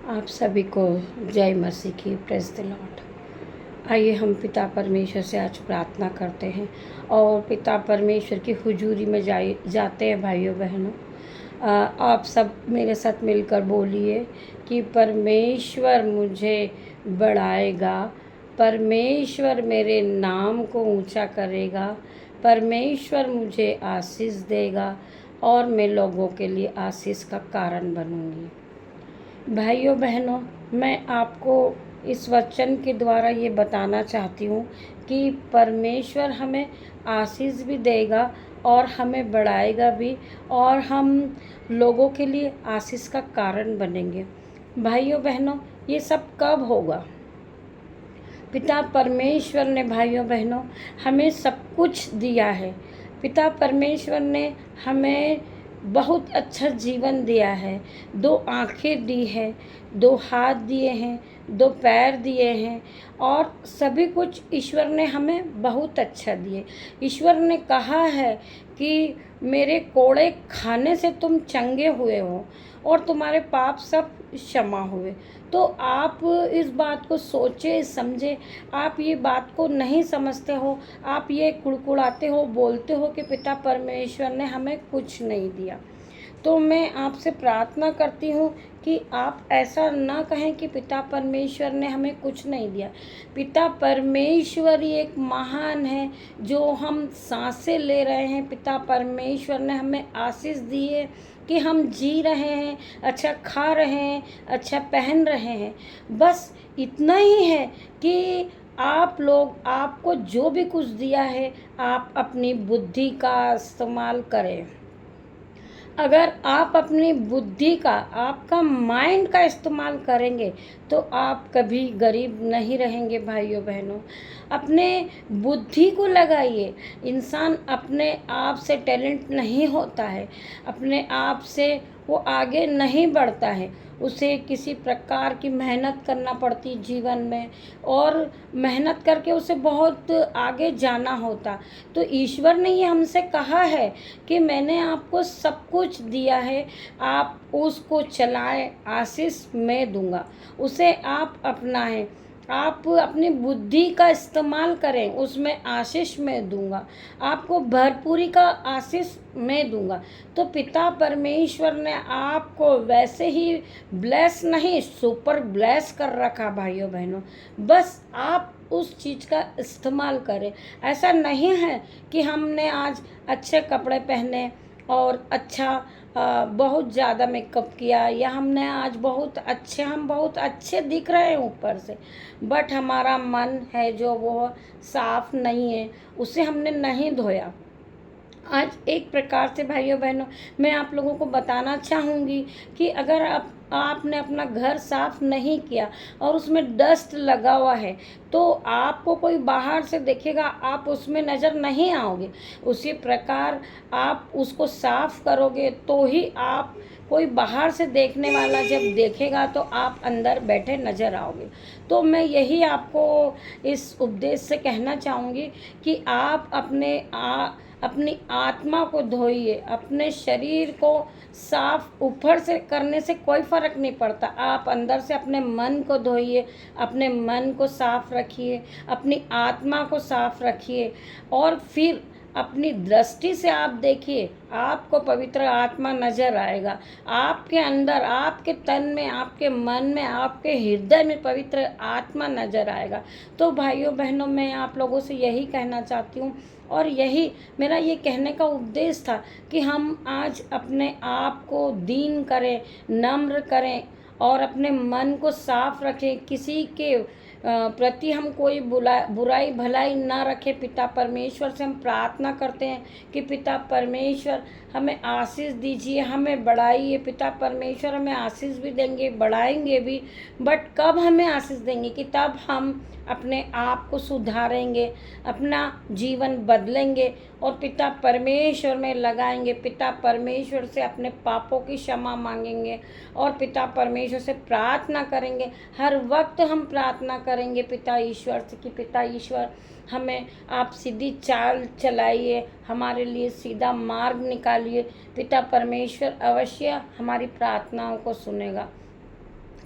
आप सभी को जय मसीह की, प्रेज़ द लॉर्ड। आइए हम पिता परमेश्वर से आज प्रार्थना करते हैं और पिता परमेश्वर की हुजूरी में जाते हैं। भाइयों बहनों, आप सब मेरे साथ मिलकर बोलिए कि परमेश्वर मुझे बढ़ाएगा, परमेश्वर मेरे नाम को ऊंचा करेगा, परमेश्वर मुझे आशीष देगा और मैं लोगों के लिए आशीष का कारण बनूंगी। भाइयों बहनों, मैं आपको इस वचन के द्वारा ये बताना चाहती हूँ कि परमेश्वर हमें आशीष भी देगा और हमें बढ़ाएगा भी, और हम लोगों के लिए आशीष का कारण बनेंगे। भाइयों बहनों, ये सब कब होगा? पिता परमेश्वर ने भाइयों बहनों हमें सब कुछ दिया है। पिता परमेश्वर ने हमें बहुत अच्छा जीवन दिया है। 2 आँखें दी है, 2 हाथ दिए हैं, 2 पैर दिए हैं और सभी कुछ ईश्वर ने हमें बहुत अच्छा दिए। ईश्वर ने कहा है कि मेरे कोड़े खाने से तुम चंगे हुए हो और तुम्हारे पाप सब क्षमा हुए। तो आप इस बात को सोचे समझे। आप ये बात को नहीं समझते हो, आप ये कुड़कुड़ाते हो, बोलते हो कि पिता परमेश्वर ने हमें कुछ नहीं दिया। तो मैं आपसे प्रार्थना करती हूँ कि आप ऐसा ना कहें कि पिता परमेश्वर ने हमें कुछ नहीं दिया। पिता परमेश्वर ही एक महान है। जो हम सांसें ले रहे हैं, पिता परमेश्वर ने हमें आशीष दी है कि हम जी रहे हैं, अच्छा खा रहे हैं, अच्छा पहन रहे हैं। बस इतना ही है कि आप लोग, आपको जो भी कुछ दिया है, आप अपनी बुद्धि का इस्तेमाल करें। अगर आप अपनी बुद्धि का, आपका माइंड का इस्तेमाल करेंगे तो आप कभी गरीब नहीं रहेंगे। भाइयों बहनों, अपने बुद्धि को लगाइए। इंसान अपने आप से टैलेंट नहीं होता है, अपने आप से वो आगे नहीं बढ़ता है। उसे किसी प्रकार की मेहनत करना पड़ती जीवन में, और मेहनत करके उसे बहुत आगे जाना होता। तो ईश्वर ने ये हमसे कहा है कि मैंने आपको सब कुछ दिया है, आप उसको चलाएं, आशीष मैं दूंगा, उसे आप अपनाएं। आप अपनी बुद्धि का इस्तेमाल करें, उसमें आशीष मैं दूंगा, आपको भरपूरी का आशीष मैं दूंगा। तो पिता परमेश्वर ने आपको वैसे ही ब्लेस नहीं, सुपर ब्लेस कर रखा। भाइयों बहनों, बस आप उस चीज़ का इस्तेमाल करें। ऐसा नहीं है कि हमने आज अच्छे कपड़े पहने और अच्छा बहुत ज़्यादा मेकअप किया, या हमने आज हम बहुत अच्छे दिख रहे हैं ऊपर से, बट हमारा मन है जो वो साफ नहीं है, उसे हमने नहीं धोया। आज एक प्रकार से भाइयों बहनों, मैं आप लोगों को बताना चाहूँगी कि अगर आपने अपना घर साफ नहीं किया और उसमें डस्ट लगा हुआ है, तो आपको कोई बाहर से देखेगा, आप उसमें नज़र नहीं आओगे। उसी प्रकार आप उसको साफ करोगे तो ही आप, कोई बाहर से देखने वाला जब देखेगा तो आप अंदर बैठे नज़र आओगे। तो मैं यही आपको इस उपदेश से कहना चाहूँगी कि आप अपनी आत्मा को धोइए। अपने शरीर को साफ ऊपर से करने से कोई फ़र्क नहीं पड़ता। आप अंदर से अपने मन को धोइए, अपने मन को साफ रखिए, अपनी आत्मा को साफ रखिए, और फिर अपनी दृष्टि से आप देखिए, आपको पवित्र आत्मा नजर आएगा। आपके अंदर, आपके तन में, आपके मन में, आपके हृदय में पवित्र आत्मा नजर आएगा। तो भाइयों बहनों, मैं आप लोगों से यही कहना चाहती हूँ, और यही मेरा ये कहने का उपदेश था कि हम आज अपने आप को दीन करें, नम्र करें और अपने मन को साफ रखें। किसी के प्रति हम कोई बुराई भलाई ना रखें। पिता परमेश्वर से हम प्रार्थना करते हैं कि पिता परमेश्वर हमें आशीष दीजिए, हमें बढ़ाइए। पिता परमेश्वर हमें आशीष भी देंगे, बढ़ाएंगे भी, बट कब हमें आशीष देंगे? कि तब हम अपने आप को सुधारेंगे, अपना जीवन बदलेंगे और पिता परमेश्वर में लगाएंगे। पिता परमेश्वर से अपने पापों की क्षमा मांगेंगे और पिता परमेश्वर से प्रार्थना करेंगे। हर वक्त हम प्रार्थना करेंगे पिता ईश्वर से कि पिता ईश्वर, हमें आप सीधी चाल चलाइए, हमारे लिए सीधा मार्ग निकालिए। पिता परमेश्वर अवश्य हमारी प्रार्थनाओं को सुनेगा।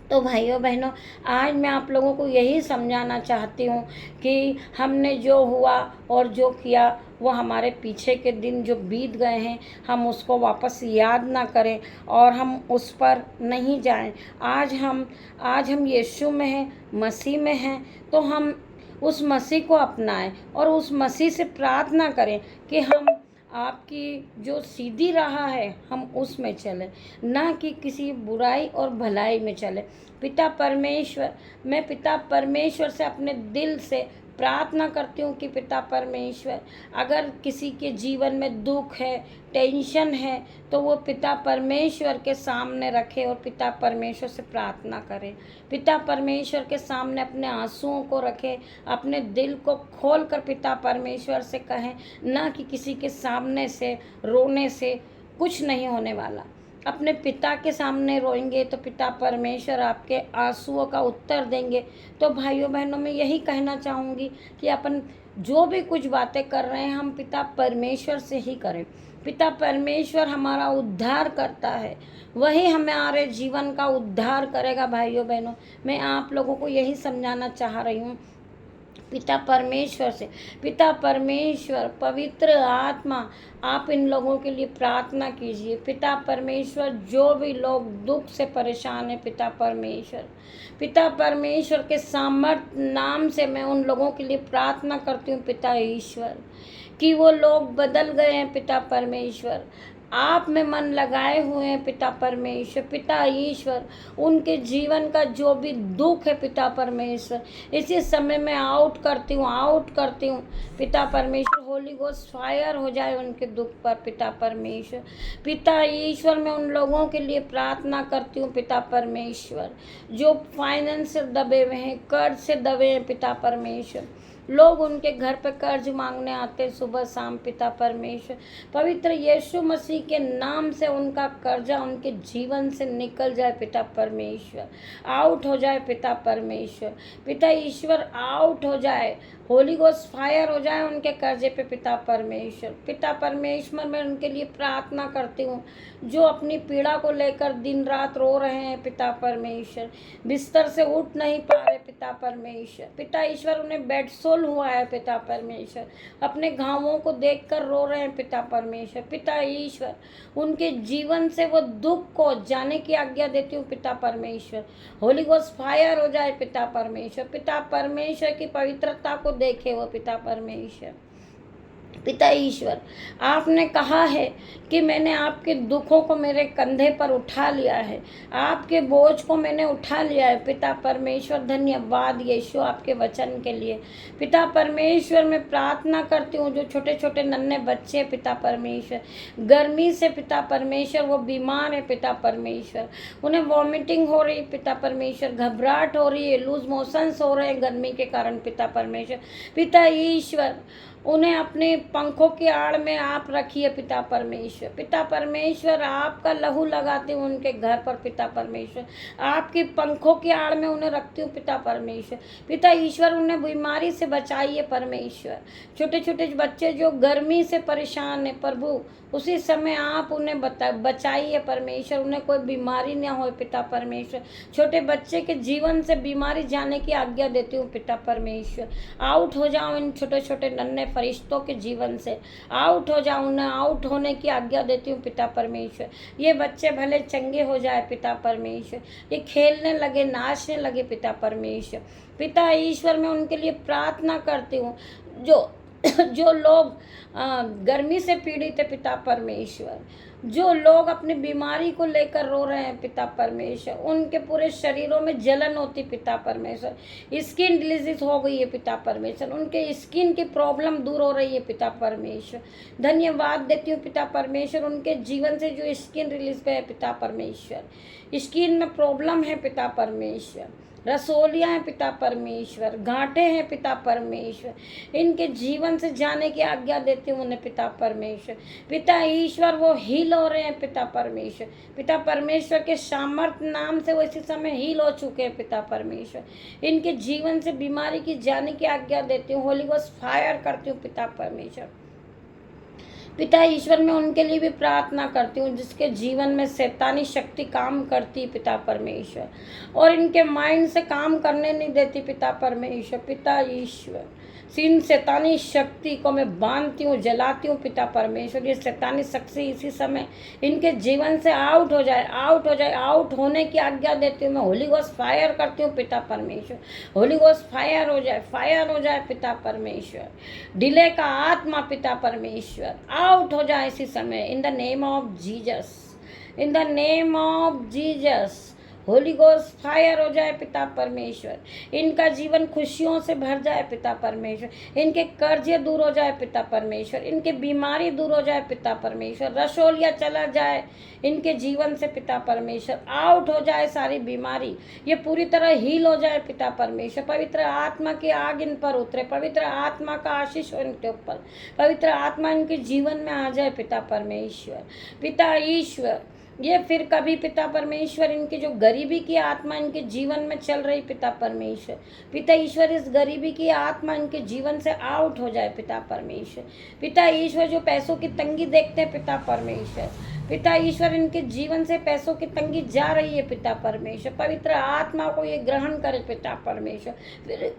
तो भाइयों बहनों, आज मैं आप लोगों को यही समझाना चाहती हूँ कि हमने जो हुआ और जो किया वो हमारे पीछे के दिन जो बीत गए हैं, हम उसको वापस याद ना करें और हम उस पर नहीं जाएं। आज हम यीशु में हैं, मसीह में हैं, तो हम उस मसीह को अपनाएं और उस मसीह से प्रार्थना करें कि हम आपकी जो सीधी राह है हम उसमें चलें, ना कि किसी बुराई और भलाई में चलें। मैं पिता परमेश्वर से अपने दिल से प्रार्थना करती हूँ कि पिता परमेश्वर, अगर किसी के जीवन में दुख है, टेंशन है, तो वो पिता परमेश्वर के सामने रखे और पिता परमेश्वर से प्रार्थना करें। पिता परमेश्वर के सामने अपने आंसुओं को रखें, अपने दिल को खोल कर पिता परमेश्वर से कहें, ना कि किसी के सामने से रोने से कुछ नहीं होने वाला। अपने पिता के सामने रोएंगे तो पिता परमेश्वर आपके आंसुओं का उत्तर देंगे। तो भाइयों बहनों, मैं यही कहना चाहूँगी कि अपन जो भी कुछ बातें कर रहे हैं हम पिता परमेश्वर से ही करें। पिता परमेश्वर हमारा उद्धार करता है, वही हमारे जीवन का उद्धार करेगा। भाइयों बहनों, मैं आप लोगों को यही समझाना चाह रही हूँ। पिता परमेश्वर, पवित्र आत्मा, आप इन लोगों के लिए प्रार्थना कीजिए। पिता परमेश्वर, जो भी लोग दुख से परेशान हैं, पिता परमेश्वर के सामर्थ्य नाम से मैं उन लोगों के लिए प्रार्थना करती हूँ पिता ईश्वर, कि वो लोग बदल गए हैं। पिता परमेश्वर, आप में मन लगाए हुए हैं। पिता परमेश्वर, पिता ईश्वर, उनके जीवन का जो भी दुख है पिता परमेश्वर, इसी समय में आउट करती हूँ पिता परमेश्वर। होली गोस्ट फायर हो जाए उनके दुख पर पिता परमेश्वर। पिता ईश्वर, मैं उन लोगों के लिए प्रार्थना करती हूँ पिता परमेश्वर, जो फाइनेंस से दबे हुए हैं, कर्ज से दबे हैं पिता परमेश्वर। लोग उनके घर पे कर्ज मांगने आते सुबह शाम पिता परमेश्वर। पवित्र यीशु मसीह के नाम से उनका कर्जा उनके जीवन से निकल जाए पिता परमेश्वर, आउट हो जाए पिता परमेश्वर। पिता ईश्वर, आउट हो जाए, होली गोस्ट फायर हो जाए उनके कर्जे पे पिता परमेश्वर। पिता परमेश्वर, मैं उनके लिए प्रार्थना करती हूँ जो अपनी पीड़ा को लेकर दिन रात रो रहे हैं पिता परमेश्वर, बिस्तर से उठ नहीं पा रहे पिता परमेश्वर। पिता ईश्वर, उन्हें बेड सोल हुआ है पिता परमेश्वर, अपने घावों को देखकर रो रहे हैं पिता परमेश्वर। पिता ईश्वर, उनके जीवन से वो दुख को जाने की आज्ञा देती हूँ पिता परमेश्वर। होली गोस्ट फायर हो जाए पिता परमेश्वर। पिता परमेश्वर की पवित्रता को देखे वो पिता परमेश्वर। पिता ईश्वर, आपने कहा है कि मैंने आपके दुखों को मेरे कंधे पर उठा लिया है, आपके बोझ को मैंने उठा लिया है पिता परमेश्वर। धन्यवाद यीशु आपके वचन के लिए। पिता परमेश्वर, मैं प्रार्थना करती हूँ जो छोटे छोटे नन्हे बच्चे पिता परमेश्वर, गर्मी से पिता परमेश्वर वो बीमार है पिता परमेश्वर, उन्हें वॉमिटिंग हो रही पिता परमेश्वर, घबराहट हो रही है, लूज मोशंस हो रहे हैं गर्मी के कारण पिता परमेश्वर। पिता ईश्वर, उन्हें अपने पंखों की आड़ में आप रखिए पिता परमेश्वर। पिता परमेश्वर, आपका लहू लगाती हूँ उनके घर पर पिता परमेश्वर, आपकी पंखों की आड़ में उन्हें रखती हूँ पिता परमेश्वर। पिता ईश्वर, उन्हें बीमारी से बचाइए परमेश्वर। छोटे छोटे बच्चे जो गर्मी से परेशान है प्रभु, उसी समय आप उन्हें बचाइए परमेश्वर, उन्हें कोई बीमारी न हो पिता परमेश्वर। छोटे बच्चे के जीवन से बीमारी जाने की आज्ञा देती हूँ पिता परमेश्वर। आउट हो जाओ इन छोटे छोटे नन्हे फरिश्तों के जीवन से, आउट हो जाओ, उन्हें आउट होने की आज्ञा देती हूँ पिता परमेश्वर। ये बच्चे भले चंगे हो जाए पिता परमेश्वर, ये खेलने लगे, नाचने लगे पिता परमेश्वर। पिता ईश्वर, मैं उनके लिए प्रार्थना करती हूँ जो लोग गर्मी से पीड़ित है पिता परमेश्वर, जो लोग अपनी बीमारी को लेकर रो रहे हैं पिता परमेश्वर, उनके पूरे शरीरों में जलन होती पिता परमेश्वर, स्किन डिजीज हो गई है पिता परमेश्वर, उनके स्किन की प्रॉब्लम दूर हो रही है पिता परमेश्वर। धन्यवाद देती हूँ पिता परमेश्वर, उनके जीवन से जो स्किन रिलीज पे है पिता परमेश्वर, स्किन में प्रॉब्लम है पिता परमेश्वर, रसोलियाँ हैं पिता परमेश्वर, गांठे हैं पिता परमेश्वर, इनके जीवन से जाने की आज्ञा देती हूँ उन्हें पिता परमेश्वर। पिता ईश्वर, वो हील हो रहे हैं पिता परमेश्वर। पिता परमेश्वर के सामर्थ्य नाम से वो इसी समय हील हो चुके हैं पिता परमेश्वर। इनके जीवन से बीमारी की जाने की आज्ञा देती हूँ, होली गोस्ट फायर करती हूँ पिता परमेश्वर। पिता ईश्वर, मैं उनके लिए भी प्रार्थना करती हूँ जिसके जीवन में शैतानी शक्ति काम करती, पिता परमेश्वर, और इनके माइंड से काम करने नहीं देती, पिता परमेश्वर। पिता ईश्वर, इन शैतानी शक्ति को मैं बांधती हूँ, जलाती हूँ, पिता परमेश्वर। ये शैतानी शक्ति इसी समय इनके जीवन से आउट हो जाए, आउट हो जाए, आउट होने की आज्ञा देती हूँ मैं। होली गोस्ट फायर करती हूँ, पिता परमेश्वर। होली गोस्ट फायर हो जाए, फायर हो जाए, पिता परमेश्वर। डिले का आत्मा, पिता परमेश्वर, आउट हो जाए इसी समय, in the name of Jesus, in the name of Jesus. Holi ghost fire हो जाए, पिता परमेश्वर। इनका जीवन खुशियों से भर जाए, पिता परमेश्वर। इनके कर्जे दूर हो जाए, पिता परमेश्वर। इनके बीमारी दूर हो जाए, पिता परमेश्वर। रसोलिया चला जाए इनके जीवन से, पिता परमेश्वर। आउट हो जाए सारी बीमारी, ये पूरी तरह हील हो जाए, पिता परमेश्वर। पवित्र आत्मा की आग इन पर उतरे, पवित्र आत्मा का आशीष हो इनके ऊपर, पवित्र आत्मा इनके जीवन में आ जाए, पिता परमेश्वर। पिता ईश्वर, ये फिर कभी, पिता परमेश्वर, इनकी जो गरीबी की आत्मा इनके जीवन में चल रही, पिता परमेश्वर, पिता ईश्वर, इस गरीबी की आत्मा इनके जीवन से आउट हो जाए, पिता परमेश्वर। पिता ईश्वर, जो पैसों की तंगी देखते हैं, पिता परमेश्वर, पिता ईश्वर, इनके जीवन से पैसों की तंगी जा रही है, पिता परमेश्वर। पवित्र आत्मा को ये ग्रहण करे, पिता परमेश्वर।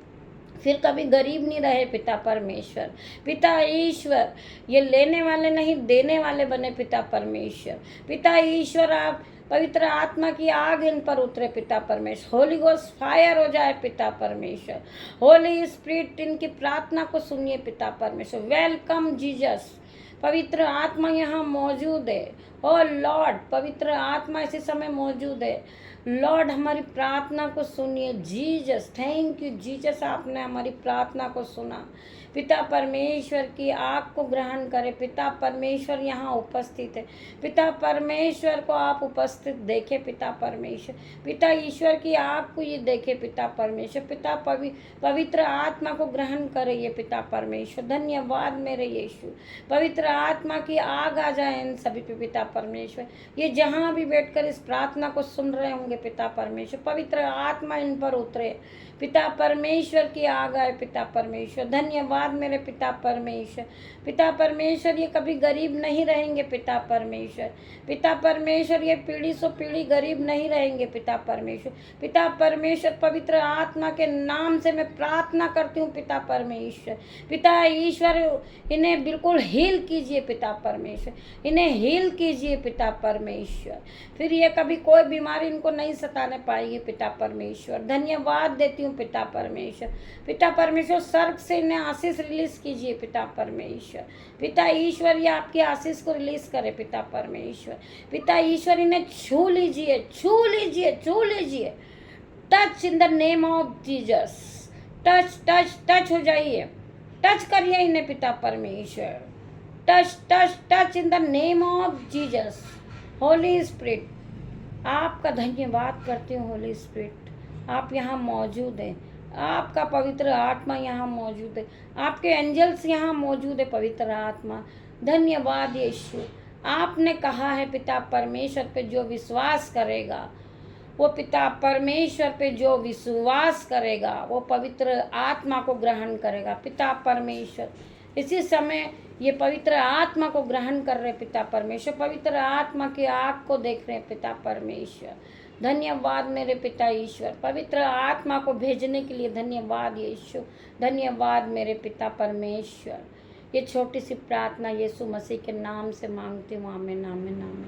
फिर कभी गरीब नहीं रहे, पिता परमेश्वर। पिता ईश्वर, ये लेने वाले नहीं देने वाले बने, पिता परमेश्वर। पिता ईश्वर, आप पवित्र आत्मा की आग इन पर उतरे, पिता परमेश्वर। होली गोस्ट फायर हो जाए, पिता परमेश्वर। होली स्पिरिट, इनकी प्रार्थना को सुनिए, पिता परमेश्वर। वेलकम जीसस, पवित्र आत्मा यहाँ मौजूद है। ओ लॉर्ड, पवित्र आत्मा इसी समय मौजूद है। लॉर्ड, हमारी प्रार्थना को सुनिए। जीसस, थैंक यू जीसस, आपने हमारी प्रार्थना को सुना। पिता परमेश्वर की आग को ग्रहण करें। पिता परमेश्वर यहाँ उपस्थित है। पिता परमेश्वर को आप उपस्थित देखे, पिता परमेश्वर। पिता ईश्वर की आग को ये देखे, पिता परमेश्वर। पिता पवित्र आत्मा को ग्रहण करिए, पिता परमेश्वर। धन्यवाद मेरे यीशु। पवित्र आत्मा की आग आ जाए इन सभी पे, पिता परमेश्वर। ये जहाँ भी बैठकर इस प्रार्थना को सुन रहे होंगे, पिता परमेश्वर, पवित्र आत्मा इन पर उतरे, पिता परमेश्वर की आग आए, पिता परमेश्वर। धन्यवाद मेरे पिता परमेश्वर। पिता परमेश्वर, ये कभी गरीब नहीं रहेंगे, पिता परमेश्वर। पिता परमेश्वर, ये पीढ़ी सो पीढ़ी गरीब नहीं रहेंगे, पिता परमेश्वर। पिता परमेश्वर, पवित्र आत्मा के नाम से मैं प्रार्थना करती हूँ, पिता परमेश्वर। पिता ईश्वर, इन्हें बिल्कुल हील कीजिए, पिता परमेश्वर। इन्हें हील कीजिए, पिता परमेश्वर। फिर ये कभी कोई बीमारी इनको नहीं सताने पाएगी, पिता परमेश्वर। धन्यवाद देती हूँ, पिता परमेश्वर। पिता परमेश्वर, स्वर्ग से इन्हें आशीष रिलीज कीजिए, पिता परमेश्वर। पिता ईश्वर, ये आपकी आशीष को रिलीज करे, पिता परमेश्वर। पिता ईश्वर, इन्हें छू लीजिए, छू लीजिए, छू लीजिए। Touch in the name of Jesus. Touch touch touch हो जाइए, टच करिए इन्हें, पिता परमेश्वर। Touch touch touch in the name of Jesus. Holi spirit, आपका धन्यवाद करती हूँ। होली स्पिरिट, आप यहाँ मौजूद हैं। आपका पवित्र आत्मा यहाँ मौजूद है। आपके एंजल्स यहाँ मौजूद है, पवित्र आत्मा। धन्यवाद यीशु। आपने कहा है, पिता परमेश्वर पे जो विश्वास करेगा, वो पिता परमेश्वर पे जो विश्वास करेगा, वो पवित्र आत्मा को ग्रहण करेगा, पिता परमेश्वर। इसी समय ये पवित्र आत्मा को ग्रहण कर रहे, पिता परमेश्वर। पवित्र आत्मा की आग को देख रहे, पिता परमेश्वर। धन्यवाद मेरे पिता ईश्वर। पवित्र आत्मा को भेजने के लिए धन्यवाद यीशु। धन्यवाद मेरे पिता परमेश्वर। ये छोटी सी प्रार्थना यीशु मसीह के नाम से मांगती हूँ। आमीन, आमीन, आमीन।